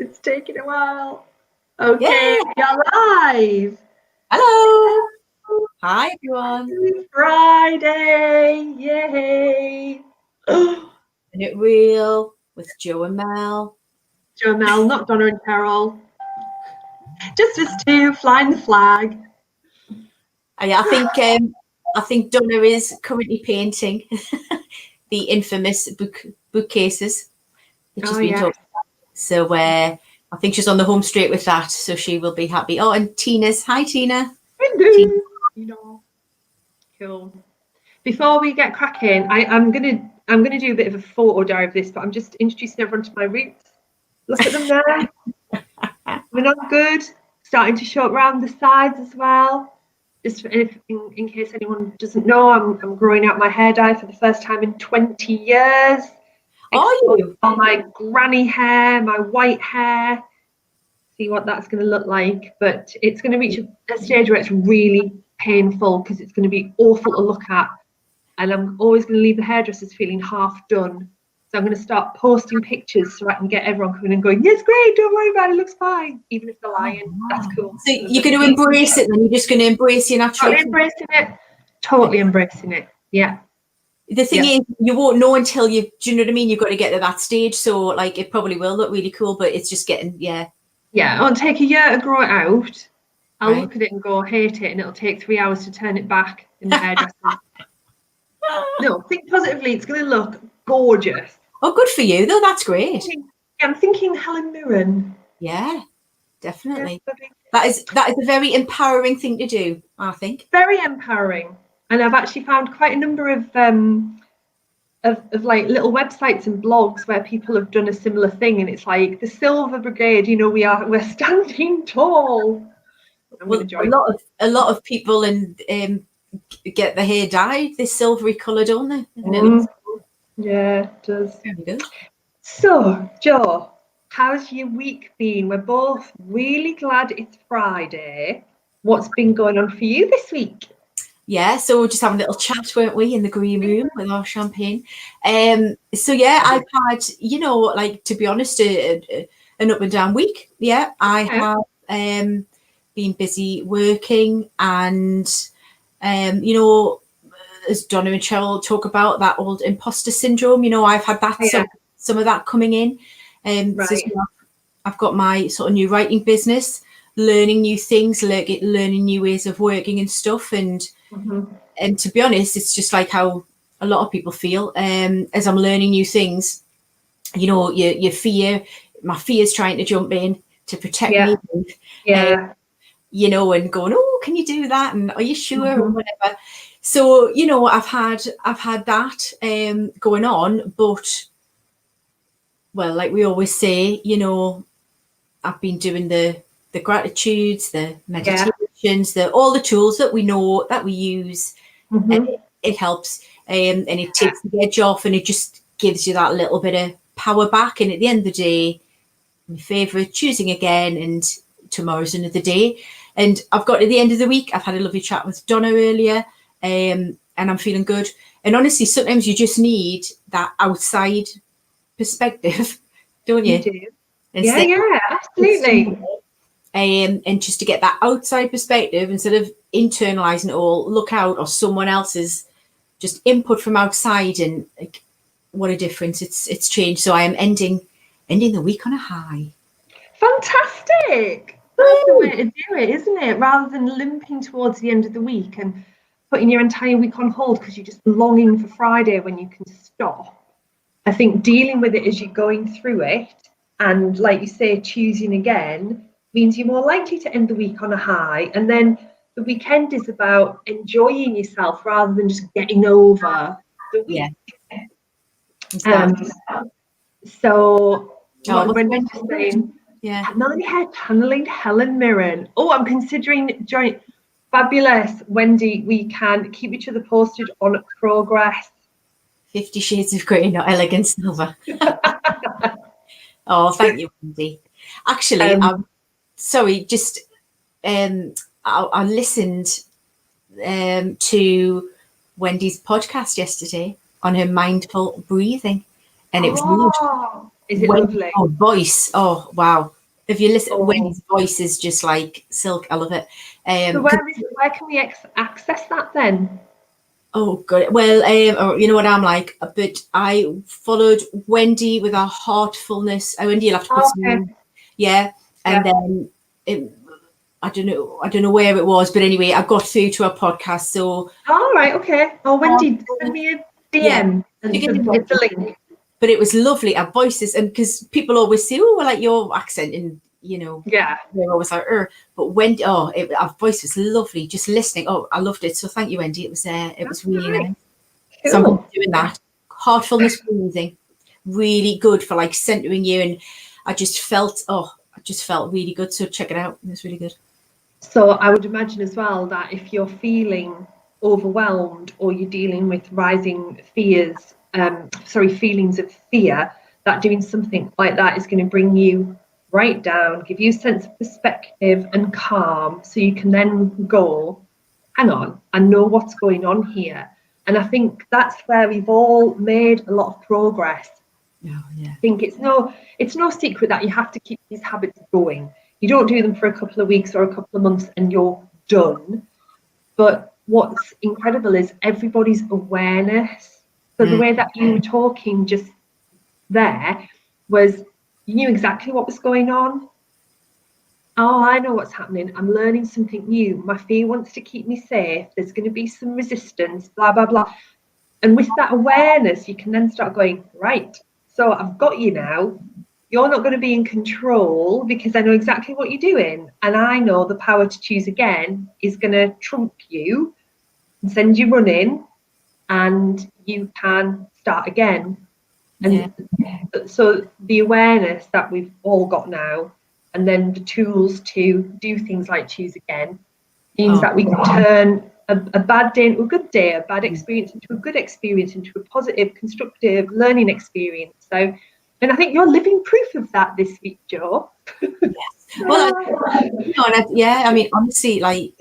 It's taking a while. Okay, Yeah. you're live. Hello. Hi, everyone. Happy Friday. Yay. Minute Reel with Joe and Mel. Joe and Mel, not Donna and Carol. Just us two flying the flag. I think Donna is currently painting the infamous bookcases that she's been talking about. So I think she's on the home straight with that, so she will be happy. Oh, and hi Tina. Hello. Cool. Before we get cracking, I'm gonna do a bit of a photo diary of this, but I'm just introducing everyone to my roots. Look at them there. We're not good. Starting to show up around the sides as well. Just in case anyone doesn't know, I'm growing out my hair dye for the first time in 20 years. Are you? All my granny hair, my white hair. See what that's going to look like. But it's going to reach a stage where it's really painful because it's going to be awful to look at. And I'm always going to leave the hairdressers feeling half done. So I'm going to start posting pictures so I can get everyone coming and going, yes, great, don't worry about it, it looks fine. Even if they're lying, that's cool. So you're going to embrace it then? You're just going to embrace your natural... Totally embracing it, yeah. The thing is, you won't know until do you know what I mean? You've got to get to that stage. So like it probably will look really cool, but it's just getting, Yeah, it'll take a year to grow it out. I'll look at it and go, hate it, and it'll take 3 hours to turn it back in the hairdresser. No, think positively, it's going to look gorgeous. Oh, good for you, though. That's great. I'm thinking Helen Mirren. Yeah, definitely. That is a very empowering thing to do, I think. Very empowering. And I've actually found quite a number of like little websites and blogs where people have done a similar thing, and it's like the Silver Brigade, you know, we're standing tall. Well, a lot of people get the hair dyed this silvery colour, don't they? Yeah, it does. Very good. So, Joe, how's your week been? We're both really glad it's Friday. What's been going on for you this week? Yeah, so we're just having a little chat, weren't we, in the green room with our champagne. So yeah, I've had, you know, like, to be honest, an up and down week. Yeah, I have been busy working, and you know, as Donna and Cheryl talk about that old imposter syndrome, you know, I've had that some of that coming in. So I've got my sort of new writing business, learning new things, learning new ways of working and stuff, and to be honest, it's just like how a lot of people feel. As I'm learning new things, you know, my fear is trying to jump in to protect me. You know, and going, oh, can you do that? And are you sure? Or whatever. So, you know, I've had that going on, but well, like we always say, you know, I've been doing the gratitudes, the meditations, all the tools that we know that we use. It helps, and it takes the edge off, and it just gives you that little bit of power back. And at the end of the day, my favourite, choosing again, and tomorrow's another day. And I've got to the end of the week, I've had a lovely chat with Donna earlier, and I'm feeling good. And honestly, sometimes you just need that outside perspective, don't you? Yeah, absolutely. And just to get that outside perspective instead of internalizing it all, look out, or someone else's just input from outside, and like, what a difference it's changed. So I am ending the week on a high. Fantastic. That's the way to do it, isn't it? Rather than limping towards the end of the week and putting your entire week on hold because you're just longing for Friday when you can stop. I think dealing with it as you're going through it, and like you say, choosing again, means you're more likely to end the week on a high. And then the weekend is about enjoying yourself rather than just getting over the week. So when you're saying, channeling Helen Mirren. Oh, I'm considering joining. Fabulous, Wendy. We can keep each other posted on progress. 50 Shades of Grey, not Elegant Silver. Oh, thank you, Wendy. Actually, sorry, just I listened to Wendy's podcast yesterday on her mindful breathing, and it was Is it lovely? Oh, voice. Oh, wow. If you listen, Oh. Wendy's voice is just like silk. I love it. So where can we access that then? Oh, good. Well, you know what I'm like, but I followed Wendy with a heartfulness. Oh, Wendy, you'll have to put some in. Yeah. And then I don't know where it was, but anyway, I got through to a podcast. So all right, okay. Oh, Wendy, send me a DM with the link. But it was lovely. Our voices, and because people always say, "Oh, I like your accent," and you know, they're always like, But Wendy, our voice was lovely. Just listening, oh, I loved it. So thank you, Wendy. It was really nice. Cool. So I'm doing that. Heartfulness breathing, really good for like centering you, and I just felt really good. So check it out. It was really good. So I would imagine as well that if you're feeling overwhelmed or you're dealing with rising feelings of fear, that doing something like that is going to bring you right down, give you a sense of perspective and calm, so you can then go, hang on, I know what's going on here. And I think that's where we've all made a lot of progress. Oh, yeah. I think it's no secret that you have to keep these habits going. You don't do them for a couple of weeks or a couple of months and you're done. But what's incredible is everybody's awareness. So the way that you were talking just there was, you knew exactly what was going on. Oh, I know what's happening. I'm learning something new. My fear wants to keep me safe. There's going to be some resistance, blah, blah, blah. And with that awareness, you can then start going, right, so I've got you now. You're not going to be in control because I know exactly what you're doing. And I know the power to choose again is going to trump you and send you running, and you can start again. And so the awareness that we've all got now, and then the tools to do things like choose again, means that we can turn a bad day into a good day, a bad experience into a good experience, into a positive, constructive learning experience. So, and I think you're living proof of that this week, Jo. Yes. Well, I mean, honestly, like,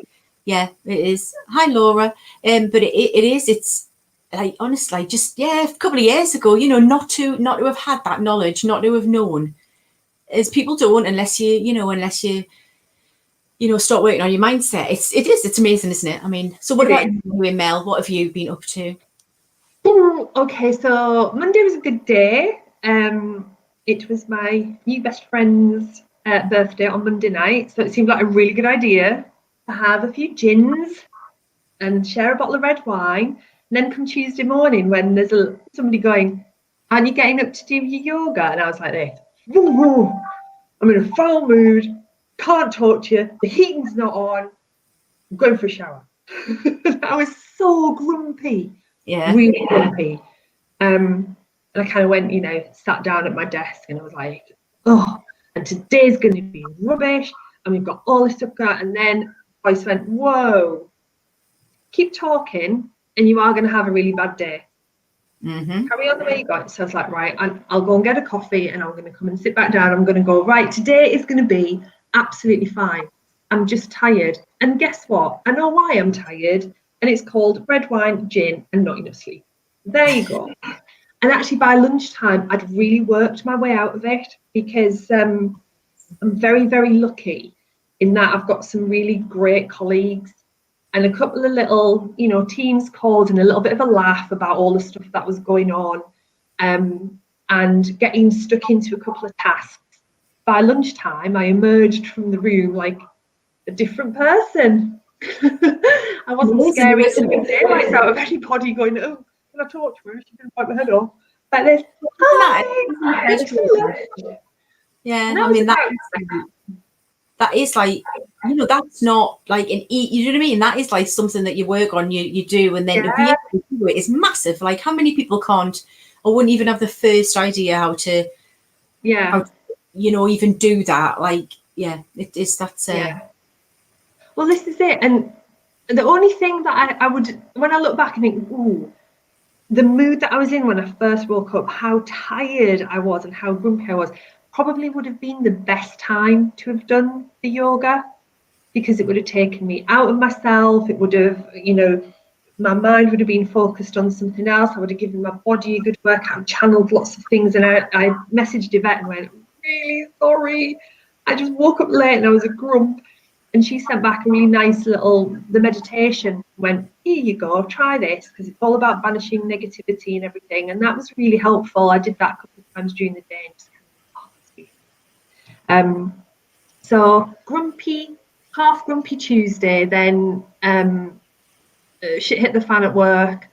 yeah, it is. Hi, Laura. But it's like, honestly, just, a couple of years ago, you know, not to have had that knowledge, not to have known, as people don't, unless you start working on your mindset. It's amazing, isn't it? I mean, so what about you, Mel? What have you been up to? Okay, so Monday was a good day. It was my new best friend's birthday on Monday night, so it seemed like a really good idea to have a few gins and share a bottle of red wine. And then come Tuesday morning, when there's somebody going, aren't you getting up to do your yoga? And I was like, this, I'm in a foul mood, can't talk to you, the heating's not on, I'm going for a shower. I was so grumpy, really grumpy. And I kind of went, sat down at my desk, and I was like, and today's going to be rubbish, and we've got all this stuff going on. And then I went, whoa, keep talking, and you are going to have a really bad day. Carry on the way you got. So I was like, right, I'll go and get a coffee, and I'm going to come and sit back down. I'm going to go, right, today is going to be absolutely fine. I'm just tired. And guess what? I know why I'm tired. And it's called red wine, gin, and not enough sleep. There you go. And actually by lunchtime, I'd really worked my way out of it, because I'm very, very lucky in that I've got some really great colleagues and a couple of little, Teams calls and a little bit of a laugh about all the stuff that was going on, and getting stuck into a couple of tasks. By lunchtime, I emerged from the room like a different person. I wasn't scary to the daylights out of anybody going, oh, can I talk to her? She can wipe my head off. Like this. Yeah, I mean, that is like, that's not like you know what I mean? That is like something that you work on, you do, and then to be able to do it is massive. Like, how many people can't or wouldn't even have the first idea how to even do that? Like, it is, well, this is it. And the only thing that I would, when I look back and think, ooh, the mood that I was in when I first woke up, how tired I was and how grumpy I was, probably would have been the best time to have done the yoga, because it would have taken me out of myself. It would have, my mind would have been focused on something else. I would have given my body a good workout, channeled lots of things, and I messaged Yvette and went, really sorry, I just woke up late and I was a grump. And she sent back a really nice the meditation, went, here you go, try this, because it's all about banishing negativity and everything. And that was really helpful. I did that a couple of times during the day and just kind of, so half grumpy Tuesday, then shit hit the fan at work.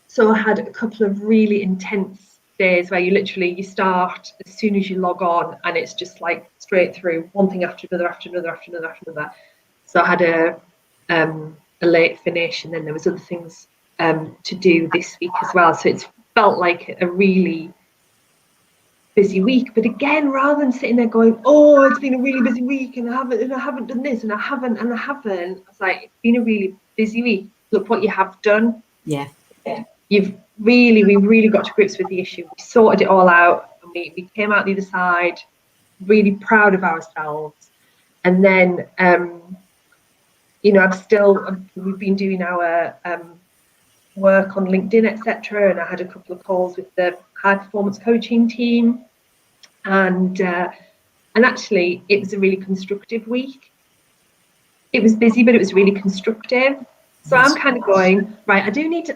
So I had a couple of really intense days where you start as soon as you log on, and it's just like straight through one thing after another, after another, after another, after another. So I had a late finish, and then there was other things to do this week as well. So it's felt like a really busy week. But again, rather than sitting there going, oh, it's been a really busy week and I haven't done this and I haven't, I was like, it's been a really busy week. Look what you have done. Yeah. We really got to grips with the issue. We sorted it all out, and we came out the other side really proud of ourselves. And then we've been doing our work on LinkedIn, etc. And I had a couple of calls with the high performance coaching team, and actually it was a really constructive week. It was busy, but it was really constructive. So I'm kind of going, right, I do need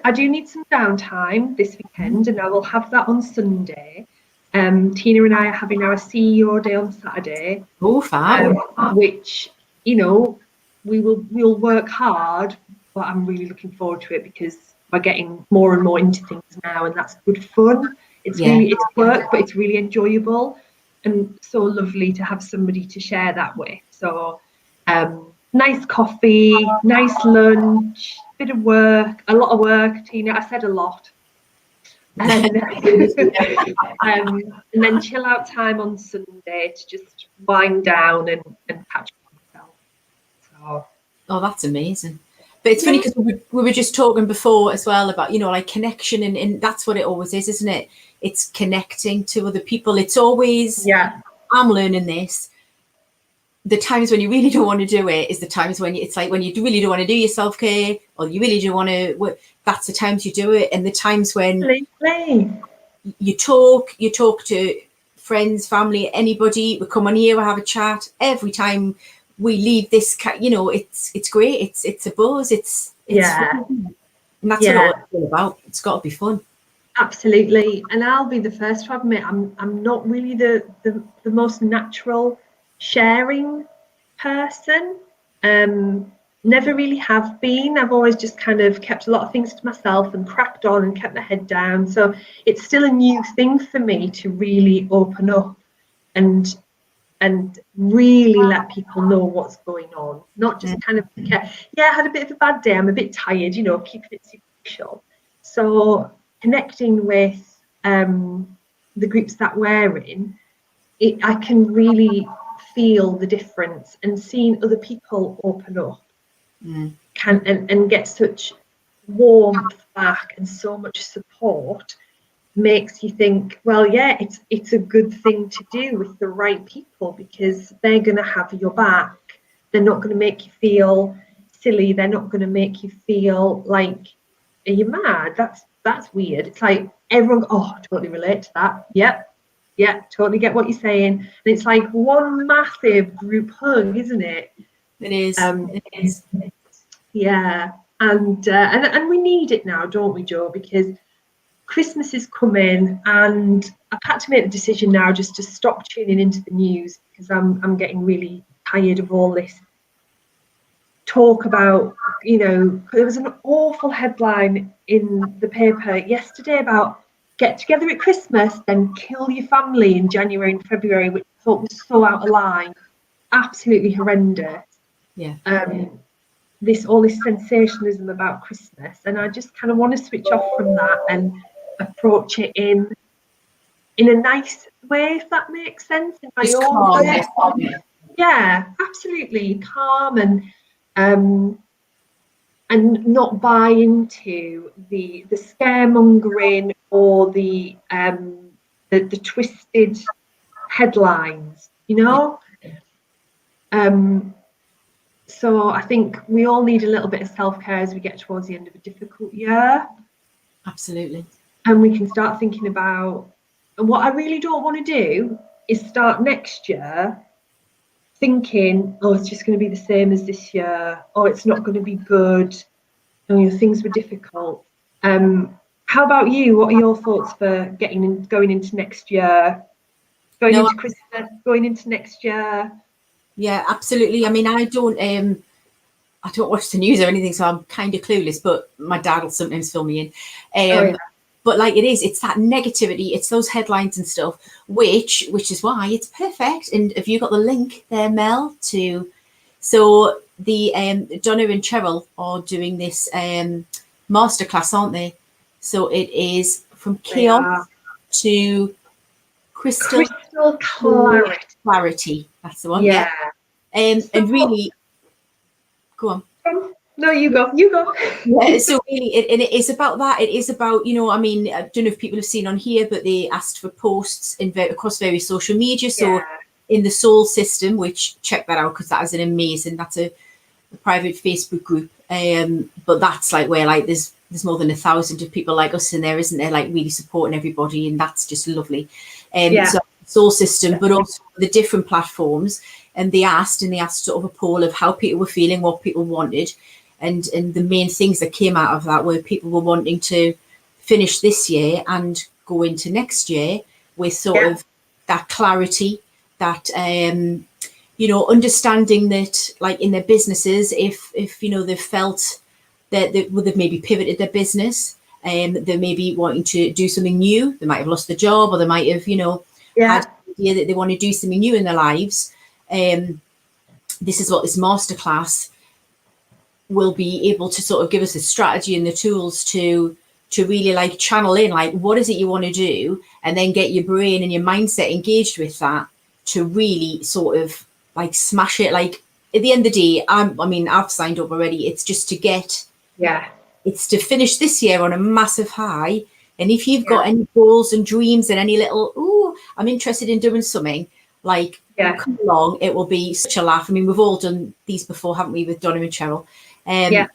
some downtime this weekend, and I will have that on Sunday. Tina and I are having our CEO day on Saturday. Oh, fab. Which, we'll work hard, but I'm really looking forward to it because we're getting more and more into things now, and that's good fun. It's work, but it's really enjoyable and so lovely to have somebody to share that with. So nice coffee, nice lunch, bit of work, a lot of work, Tina. I said a lot. And then chill out time on Sunday to just wind down and catch up with myself. So. Oh, that's amazing. But it's funny because we were just talking before as well about, like connection, and that's what it always is, isn't it? It's connecting to other people. It's always, I'm learning this. The times when you really don't want to do it is the times when it's like when you really don't want to do your self-care, or you really don't want to, that's the times you do it. And the times when you talk to friends, family, anybody, we come on here, we have a chat. Every time we leave this, it's great. It's a buzz. It's fun. And that's what it's all about. It's got to be fun. Absolutely. And I'll be the first to admit I'm not really the most natural sharing person. Never really have been. I've always just kind of kept a lot of things to myself and cracked on and kept my head down. So it's still a new thing for me to really open up and really let people know what's going on. Not just kind of, I had a bit of a bad day, I'm a bit tired, keeping it superficial. So connecting with the groups that we're in, I can really feel the difference, and seeing other people open up and get such warmth back and so much support makes you think, well, it's a good thing to do with the right people, because they're going to have your back. They're not going to make you feel silly. They're not going to make you feel like, are you mad? That's weird. It's like everyone, totally relate to that. Yep, totally get what you're saying. And it's like one massive group hug, isn't it? It is. It is. Yeah, and we need it now, don't we, Jo? Because Christmas is coming, and I've had to make the decision now just to stop tuning into the news, because I'm getting really tired of all this talk about, there was an awful headline in the paper yesterday about get together at Christmas, then kill your family in January and February, which I thought was so out of line, absolutely horrendous. Yeah. All this sensationalism about Christmas, and I just kind of want to switch off from that and approach it in a nice way, if that makes sense. In my own way. Yeah, absolutely calm and not buy into the scaremongering or the twisted headlines, So I think we all need a little bit of self-care as we get towards the end of a difficult year. Absolutely. And we can start thinking about, and what I really don't want to do is start next year thinking, oh, it's just going to be the same as this year, or it's not going to be good, and things were difficult. How about you? What are your thoughts for going into next year, into Christmas, going into next year? Yeah, absolutely. I mean, I don't watch the news or anything, so I'm kind of clueless, but my dad will sometimes fill me in. But like it's that negativity, it's those headlines and stuff, which is why it's perfect. And have you got the link there, Mel, so the Donna and Cheryl are doing this masterclass, aren't they? So it is from chaos to crystal clarity. That's the one. Yeah. And really, go on. No, you go. Yeah, so really, it is about that. It is about, I mean, I don't know if people have seen on here, but they asked for posts across various social media. So in the Soul System, which check that out because that is that's a private Facebook group. But that's like where like there's more than 1,000 of people like us in there, isn't there? Like really supporting everybody, and that's just lovely. So Soul System, but also the different platforms. And they asked sort of a poll of how people were feeling, what people wanted. And the main things that came out of that were people were wanting to finish this year and go into next year with sort of that clarity, that understanding that like in their businesses, if they've felt that they've maybe pivoted their business and they may be wanting to do something new, they might have lost their job, or they might have had the idea that they want to do something new in their lives. This is what this masterclass will be able to sort of give us the strategy and the tools to really like channel in, like what is it you want to do, and then get your brain and your mindset engaged with that to really sort of like smash it. Like at the end of the day, I've signed up already. It's just to it's to finish this year on a massive high. And if you've got any goals and dreams and any little, I'm interested in doing something, like come along, it will be such a laugh. I mean, we've all done these before, haven't we, with Donna and Cheryl? I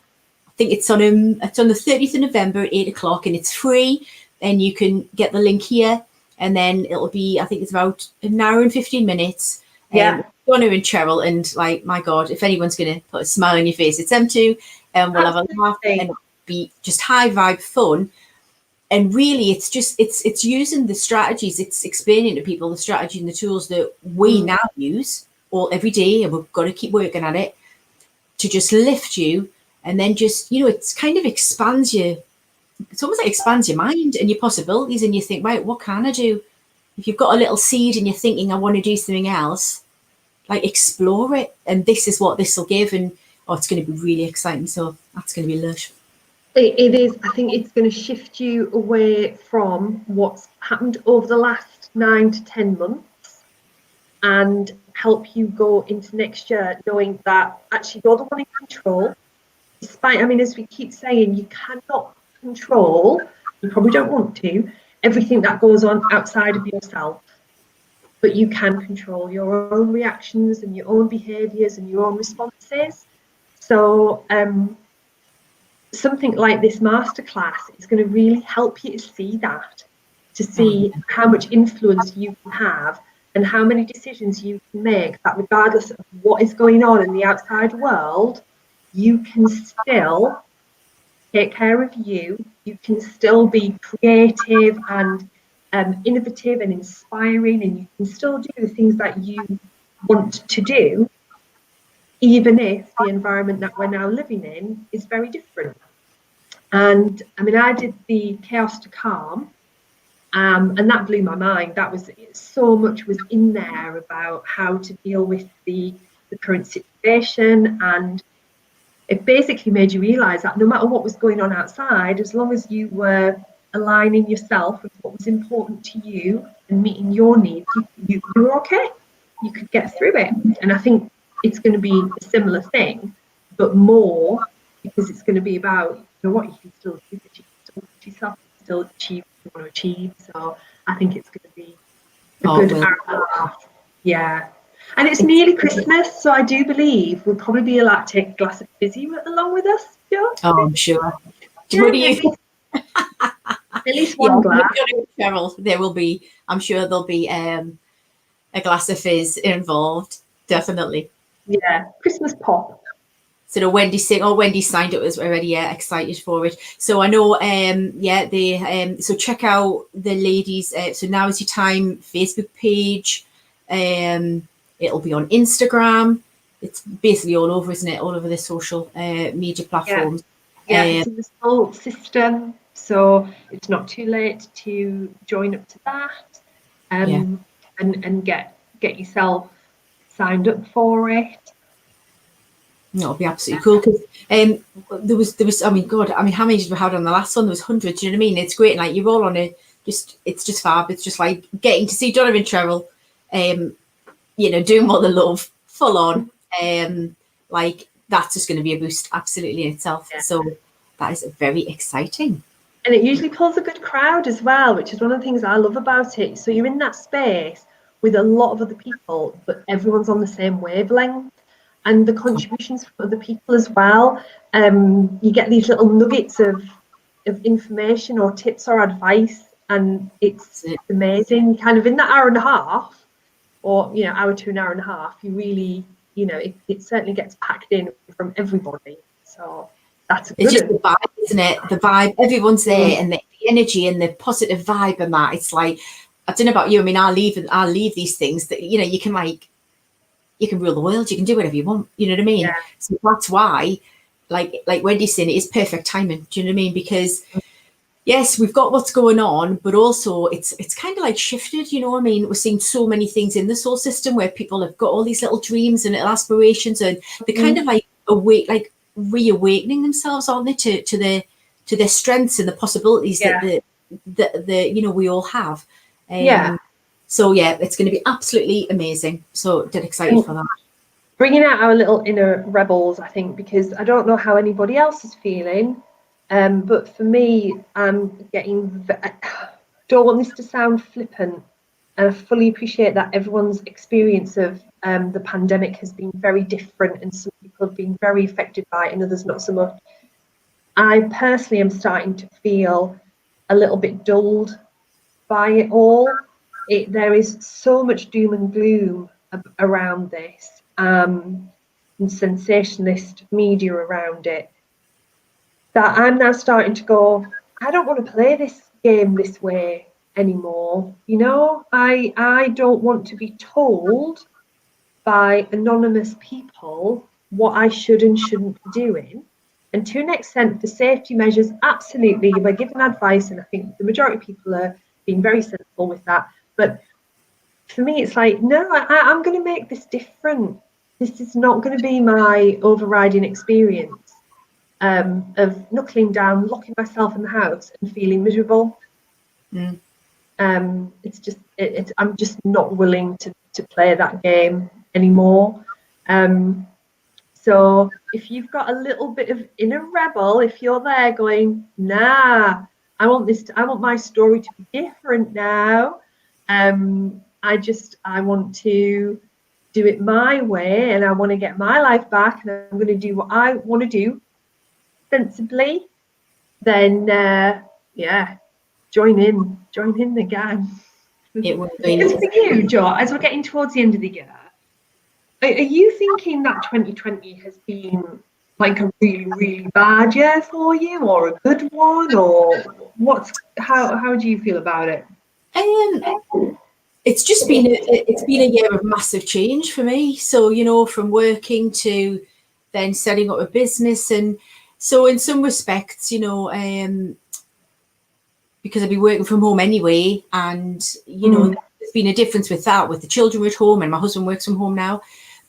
think it's on the 30th of November at 8:00, and it's free, and you can get the link here, and then it'll be, I think it's about an hour and 15 minutes. Donna and Cheryl, and like, my God, if anyone's going to put a smile on your face, it's them two, and we'll have a laugh, and it'll be just high vibe fun. And really, it's using the strategies, it's explaining to people the strategy and the tools that we now use all every day, and we've got to keep working at it to just lift you. And then just, it's kind of expands it's almost like expands your mind and your possibilities, and you think, right, what can I do? If you've got a little seed and you're thinking, I want to do something else, like explore it. And this is what this will give. And it's going to be really exciting. So that's going to be lush. It is. I think it's going to shift you away from what's happened over the last 9 to 10 months and help you go into next year knowing that actually you're the one in control. Despite, as we keep saying, you cannot control, you probably don't want to, everything that goes on outside of yourself. But you can control your own reactions and your own behaviours and your own responses. So, something like this masterclass is going to really help you to see that, to see how much influence you can have and how many decisions you can make, that regardless of what is going on in the outside world, you can still take care of you. You can still be creative and innovative and inspiring, and you can still do the things that you want to do, even if the environment that we're now living in is very different. And I did the Chaos to Calm, and that blew my mind. That was so much was in there about how to deal with the current situation, and it basically made you realize that no matter what was going on outside, as long as you were aligning yourself with what was important to you and meeting your needs, you were okay. You could get through it. And I think it's going to be a similar thing, but more, because it's going to be about what you can still do, but you can still push yourself, still achieve what you want to achieve. So I think it's going to be a good hour. Yeah. And it's nearly Christmas, so I do believe we'll probably be allowed to take a glass of fizzy along with us, Jo. Oh, I'm sure. Yeah, What do you think? at least one glass. Cheryl, there will be, I'm sure there'll be a glass of fizz involved, definitely. Yeah, Christmas pop. So Wendy signed up as already, yeah, excited for it. So I know, so check out the ladies. So Now Is Your Time Facebook page. It'll be on Instagram. It's basically all over, isn't it? All over the social media platforms. Yeah, it's in the whole system, so it's not too late to join up to that, and get yourself signed up for it. It'll be absolutely cool because there was I mean, God, I mean, how many did we have on the last one? There was hundreds. You know what I mean? It's great, like you're all on it. It's just fab. It's just like getting to see Donovan Cheryl, doing what they love, full on. Like that's just going to be a boost, absolutely in itself. Yeah. So that is very exciting. And it usually pulls a good crowd as well, which is one of the things I love about it. So you're in that space with a lot of other people, but everyone's on the same wavelength. And the contributions from other people as well. You get these little nuggets of information or tips or advice, and it's amazing. Kind of in that hour and a half, or hour to an hour and a half, you really, it certainly gets packed in from everybody. So that's it's just the vibe, isn't it? The vibe, everyone's there, and the energy and the positive vibe and that. It's like, I don't know about you. I mean, I'll leave these things that you can rule the world, you can do whatever you want, you know what I mean? Yeah. So that's why, like Wendy's saying, it is perfect timing, do you know what I mean? Because yes, we've got what's going on, but also it's kind of like shifted, you know what I mean? We're seeing so many things in the solar system where people have got all these little dreams and little aspirations, and they're kind of like reawakening themselves, aren't they, to their strengths and the possibilities that we all have. So yeah, it's going to be absolutely amazing. So dead excited for that. Bringing out our little inner rebels, I think, because I don't know how anybody else is feeling, but for me, I'm getting. Don't want this to sound flippant, and I fully appreciate that everyone's experience of the pandemic has been very different, and some people have been very affected by it, and others not so much. I personally am starting to feel a little bit dulled by it all. There is so much doom and gloom around this, and sensationalist media around it, that I'm now starting to go, I don't want to play this game this way anymore. I don't want to be told by anonymous people what I should and shouldn't be doing. And to an extent, for safety measures, absolutely, we're given advice, and I think the majority of people are being very sensible with that. But for me, it's like, no, I'm going to make this different. This is not going to be my overriding experience of knuckling down, locking myself in the house and feeling miserable. It's just, I'm just not willing to play that game anymore. So if you've got a little bit of inner rebel, if you're there going, nah, I want my story to be different now. I want to do it my way, and I want to get my life back, and I'm going to do what I want to do sensibly. Then, join in the gang. It will be. Because for you, Jo, as we're getting towards the end of the year, are you thinking that 2020 has been like a really, really bad year for you, or a good one, or how do you feel about it? It's just been a year of massive change for me. So, from working to then setting up a business, and so in some respects, because I've been working from home anyway, and there's been a difference with that, with the children at home, and my husband works from home now.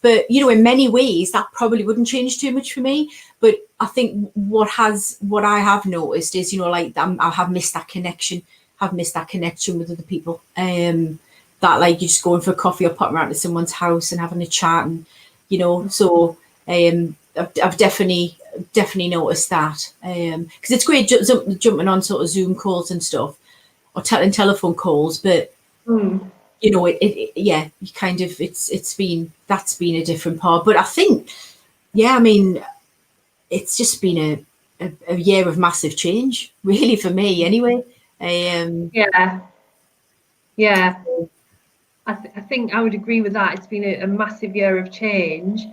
But in many ways that probably wouldn't change too much for me. But I think what I have noticed is, I have missed that connection. Have missed that connection with other people. That like you just going for a coffee or popping around to someone's house and having a chat, and so I've definitely noticed that, because it's great jumping on sort of Zoom calls and stuff, or telephone calls, but you know, yeah, you kind of, that's been a different part. But I think, yeah, I mean, it's just been a year of massive change, really, for me anyway. Yeah. I think I would agree with that. It's been a massive year of change,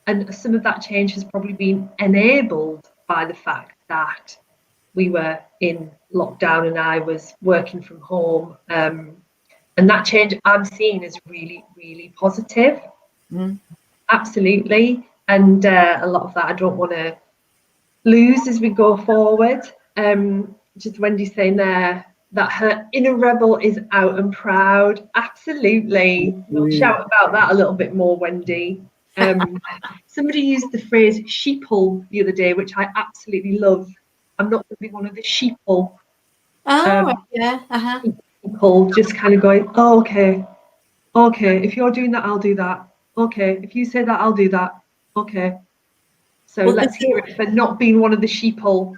and some of that change has probably been enabled by the fact that we were in lockdown and I was working from home. And that change I'm seeing is really, really positive. Absolutely. And a lot of that I don't want to lose as we go forward. Just Wendy saying there that her inner rebel is out and proud. Absolutely. We'll shout about that a little bit more, Wendy. Somebody used the phrase sheeple the other day, which I absolutely love. I'm not going to be one of the sheeple. Yeah. People just kind of going, oh, okay, if you're doing that, I'll do that. Okay, if you say that, I'll do that. Okay. So Well, let's hear it for not being one of the sheeple.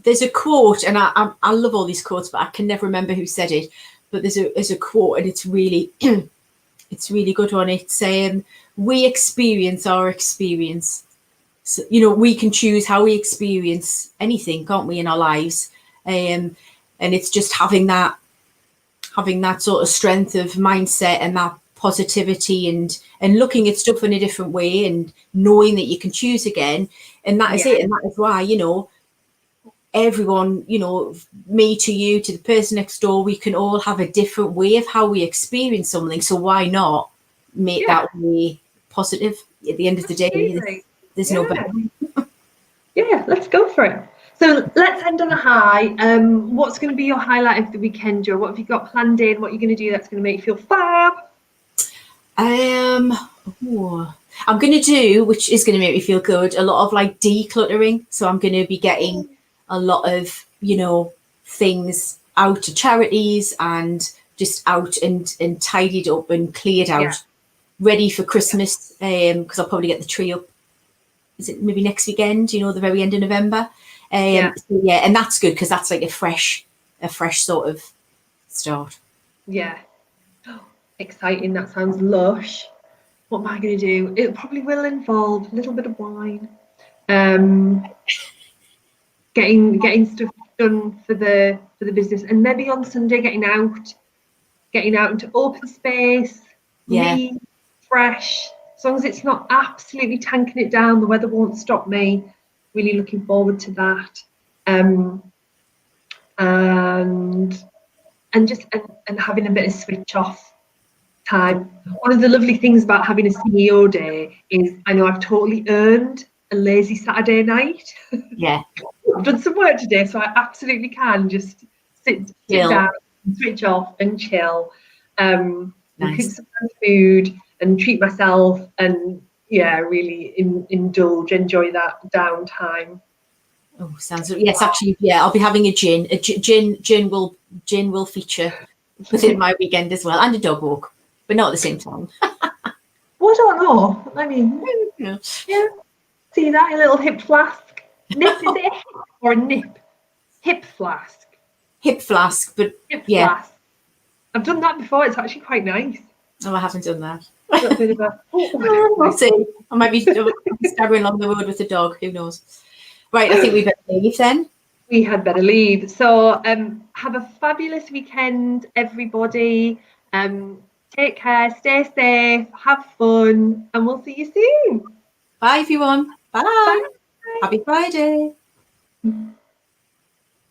There's a quote, and I love all these quotes, but I can never remember who said it. But there's a quote, and it's really it's really good one. It's saying, we experience our experience. So, you know, we can choose how we experience anything, can't we, in our lives? And it's just having that sort of strength of mindset and that positivity and looking at stuff in a different way and knowing that you can choose again. And that is it. And that is why, you know, everyone, you know, me to you, to the person next door, we can all have a different way of how we experience something. So why not make that way positive at the end of the day? There's no better. Yeah, let's go for it. So let's end on a high. What's going to be your highlight of the weekend, Jo? What have you got planned in? What are you going to do that's going to make you feel fab? I'm going to do, which is going to make me feel good, a lot of like decluttering. So I'm going to be getting a lot of, you know, things out to charities and just out and tidied up and cleared out, ready for Christmas. Because I'll probably get the tree up. Is it maybe next weekend? You know, the very end of November. So and that's good because that's like a fresh sort of start. Yeah. Exciting. That sounds lush. What am I going to do? It probably will involve a little bit of wine. Getting stuff done for the business, and maybe on Sunday getting out into open space, me, fresh. As long as it's not absolutely tanking it down, the weather won't stop me. Really looking forward to that. And having a bit of switch off time. One of the lovely things about having a CEO day is I know I've totally earned a lazy Saturday night. Yeah. I've done some work today, so I absolutely can just sit down, switch off and chill. And cook some food and treat myself and really enjoy that downtime. Oh, sounds actually, I'll be having a gin. Gin will feature within my weekend as well, and a dog walk, but not at the same time. Well, I don't know. I mean, see that, a little hip flask. Nip, is it a hip or a nip? Hip flask. Hip flask, but hip flask. I've done that before. It's actually quite nice. Oh, I haven't done that. A bit of a, I'll see. I might be staggering along the road with the dog. Who knows? Right, I think we better leave then. We had better leave. So have a fabulous weekend, everybody. Take care, stay safe, have fun, and we'll see you soon. Bye, everyone. Bye. Bye. Happy Friday.